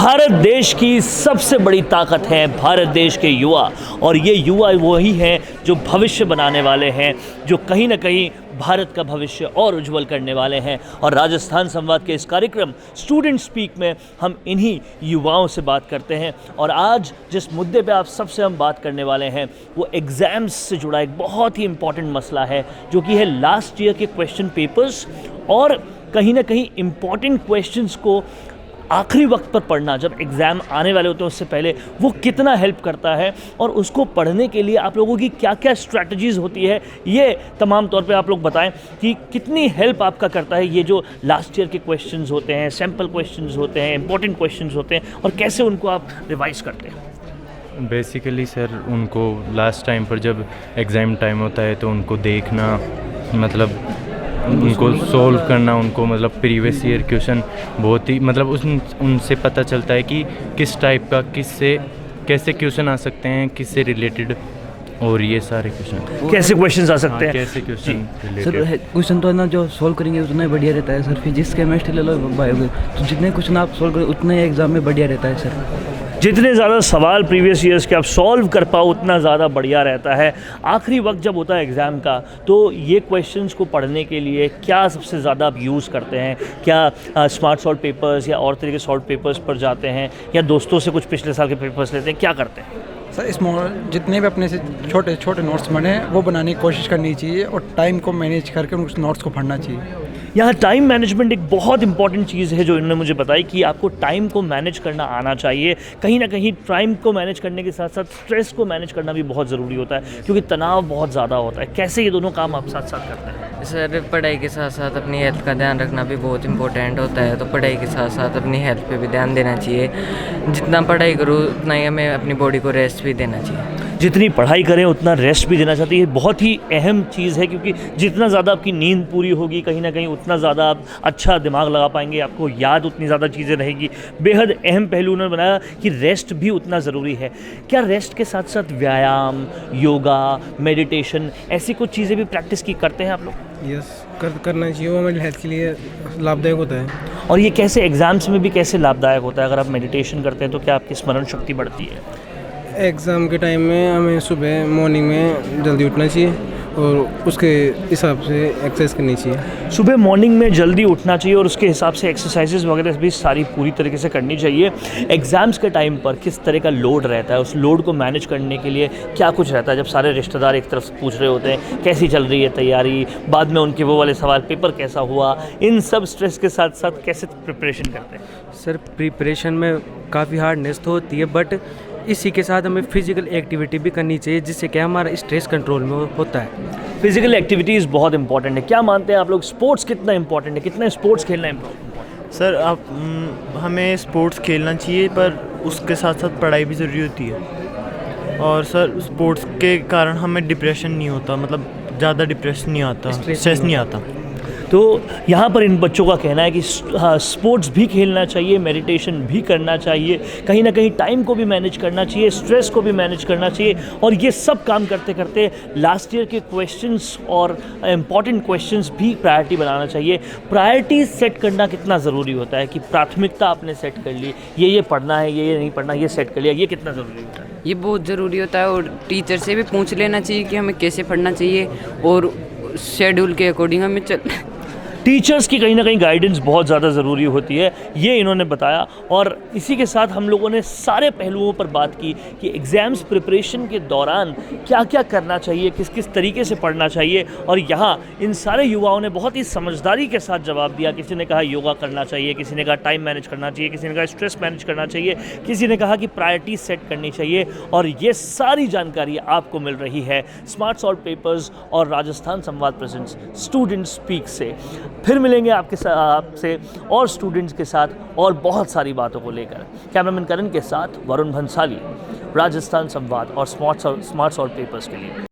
भारत देश की सबसे बड़ी ताकत है भारत देश के युवा, और ये युवा वही हैं जो भविष्य बनाने वाले हैं, जो कहीं ना कहीं भारत का भविष्य और उज्जवल करने वाले हैं। और राजस्थान संवाद के इस कार्यक्रम स्टूडेंट स्पीक में हम इन्हीं युवाओं से बात करते हैं। और आज जिस मुद्दे पे आप सबसे हम बात करने वाले हैं वो एग्ज़ाम्स से जुड़ा एक बहुत ही इम्पॉर्टेंट मसला है, जो कि है लास्ट ईयर के क्वेश्चन पेपर्स, और कहीं ना कहीं इम्पॉर्टेंट क्वेश्चंस को आखिरी वक्त पर पढ़ना, जब एग्ज़ाम आने वाले होते हैं उससे पहले, वो कितना हेल्प करता है और उसको पढ़ने के लिए आप लोगों की क्या क्या स्ट्रैटेजीज़ होती है, ये तमाम तौर पे आप लोग बताएं कि कितनी हेल्प आपका करता है ये जो लास्ट ईयर के क्वेश्चंस होते हैं, सैम्पल क्वेश्चंस होते हैं, इंपॉर्टेंट क्वेश्चंस होते हैं, और कैसे उनको आप रिवाइज़ करते हैं। बेसिकली सर, उनको लास्ट टाइम पर जब एग्ज़ाम टाइम होता है तो उनको देखना, मतलब उनको सोल्व करना, उनको मतलब प्रीवियस ईयर क्वेश्चन बहुत ही मतलब उनसे पता चलता है कि किस टाइप का किससे कैसे क्वेश्चन आ सकते हैं, किससे रिलेटेड, और ये सारे क्वेश्चन कैसे क्वेश्चंस आ सकते हैं, कैसे क्वेश्चन सर। क्वेश्चन तो ना जो सोल्व करेंगे उतना ही बढ़िया रहता है सर। फिजिक्स केमिस्ट्री ले लो, बायोलॉजी, तो जितने क्वेश्चन आप सोल्व करें उतना ही एग्जाम में बढ़िया रहता है सर। जितने ज़्यादा सवाल प्रीवियस ईयर्स के आप सॉल्व कर पाओ उतना ज़्यादा बढ़िया रहता है। आखिरी वक्त जब होता है एग्ज़ाम का, तो ये क्वेश्चंस को पढ़ने के लिए क्या सबसे ज़्यादा आप यूज़ करते हैं? क्या स्मार्ट सॉल्व पेपर्स या और तरह के सॉल्व पेपर्स पर जाते हैं, या दोस्तों से कुछ पिछले साल के पेपर्स लेते हैं, क्या करते हैं? सर, जितने भी अपने से छोटे छोटे नोट्स बने वो बनाने की कोशिश करनी चाहिए, और टाइम को मैनेज करके उस नोट्स को पढ़ना चाहिए। यहाँ टाइम मैनेजमेंट एक बहुत इंपॉर्टेंट चीज़ है जो इन्होंने मुझे बताई, कि आपको टाइम को मैनेज करना आना चाहिए। कहीं ना कहीं टाइम को मैनेज करने के साथ साथ स्ट्रेस को मैनेज करना भी बहुत ज़रूरी होता है, क्योंकि तनाव बहुत ज़्यादा होता है। कैसे ये दोनों काम आप साथ साथ करते हैं? सर, पढ़ाई के साथ साथ अपनी हेल्थ का ध्यान रखना भी बहुत इंपॉर्टेंट होता है, तो पढ़ाई के साथ साथ अपनी हेल्थ पे भी ध्यान देना चाहिए। जितना पढ़ाई करूँ उतना ही हमें अपनी बॉडी को रेस्ट भी देना चाहिए। जितनी पढ़ाई करें उतना रेस्ट भी देना चाहती है। बहुत ही अहम चीज़ है, क्योंकि जितना ज़्यादा आपकी नींद पूरी होगी कहीं ना कहीं उतना ज़्यादा आप अच्छा दिमाग लगा पाएंगे, आपको याद उतनी ज़्यादा चीज़ें रहेगी। बेहद अहम पहलू उन्होंने बनाया कि रेस्ट भी उतना ज़रूरी है। क्या रेस्ट के साथ साथ व्यायाम, योगा, मेडिटेशन, ऐसी कुछ चीज़ें भी प्रैक्टिस की करते हैं आप लोग? यस, करना चाहिए, वो हमारी हेल्थ के लिए लाभदायक होता है। और ये कैसे एग्ज़ाम्स में भी कैसे लाभदायक होता है? अगर आप मेडिटेशन करते हैं तो क्या आपकी स्मरण शक्ति बढ़ती है? एग्ज़ाम के टाइम में हमें सुबह मॉर्निंग में जल्दी उठना चाहिए और उसके हिसाब से एक्सरसाइज करनी चाहिए। सुबह मॉर्निंग में जल्दी उठना चाहिए और उसके हिसाब से एक्सरसाइजेज वगैरह भी सारी पूरी तरीके से करनी चाहिए। एग्ज़ाम्स के टाइम पर किस तरह का लोड रहता है, उस लोड को मैनेज करने के लिए क्या कुछ रहता है? जब सारे रिश्तेदार एक तरफ से पूछ रहे होते हैं कैसी चल रही है तैयारी, बाद में उनके वो वाले सवाल, पेपर कैसा हुआ, इन सब स्ट्रेस के साथ साथ कैसे प्रिपरेशन करते हैं? सर, प्रिपरेशन में काफ़ी हार्डनेस तो होती है, बट इसी के साथ हमें फिजिकल एक्टिविटी भी करनी चाहिए, जिससे क्या हमारा स्ट्रेस कंट्रोल में होता है। फिजिकल एक्टिविटीज़ बहुत इंपॉर्टेंट है। क्या मानते हैं आप लोग, स्पोर्ट्स कितना इंपॉर्टेंट है? कितना स्पोर्ट्स खेलना इंपॉर्टेंट? सर, हमें स्पोर्ट्स खेलना चाहिए, पर उसके साथ साथ पढ़ाई भी ज़रूरी होती है। और सर, स्पोर्ट्स के कारण हमें डिप्रेशन नहीं होता, मतलब ज़्यादा डिप्रेशन नहीं आता, स्ट्रेस नहीं आता। तो यहाँ पर इन बच्चों का कहना है कि स्पोर्ट्स भी खेलना चाहिए, मेडिटेशन भी करना चाहिए, कहीं ना कहीं टाइम को भी मैनेज करना चाहिए, स्ट्रेस को भी मैनेज करना चाहिए, और ये सब काम करते करते लास्ट ईयर के क्वेश्चंस और इम्पॉर्टेंट क्वेश्चंस भी प्रायोरिटी बनाना चाहिए। प्रायोरिटी सेट करना कितना ज़रूरी होता है, कि प्राथमिकता आपने सेट कर ली, ये पढ़ना है, ये नहीं पढ़ना, ये सेट कर लिया, ये कितना ज़रूरी होता है? ये बहुत ज़रूरी होता है, और टीचर से भी पूछ लेना चाहिए कि हमें कैसे पढ़ना चाहिए, और शेड्यूल के अकॉर्डिंग हमें टीचर्स की कहीं ना कहीं गाइडेंस बहुत ज़्यादा ज़रूरी होती है, ये इन्होंने बताया। और इसी के साथ हम लोगों ने सारे पहलुओं पर बात की कि एग्ज़ाम्स प्रिपरेशन के दौरान क्या क्या करना चाहिए, किस किस तरीके से पढ़ना चाहिए। और यहाँ इन सारे युवाओं ने बहुत ही समझदारी के साथ जवाब दिया। किसी ने कहा योगा करना चाहिए, किसी ने कहा टाइम मैनेज करना चाहिए, किसी ने कहा स्ट्रेस मैनेज करना चाहिए, किसी ने कहा कि प्रायोरिटी सेट करनी चाहिए। और ये सारी जानकारी आपको मिल रही है स्मार्ट सॉल्व पेपर्स और राजस्थान संवाद प्रेजेंट्स स्टूडेंट स्पीक से। फिर मिलेंगे आपसे और स्टूडेंट्स के साथ और बहुत सारी बातों को लेकर। कैमरामैन करण के साथ वरुण भंसाली, राजस्थान संवाद और स्मार्ट सॉल्व पेपर्स के लिए।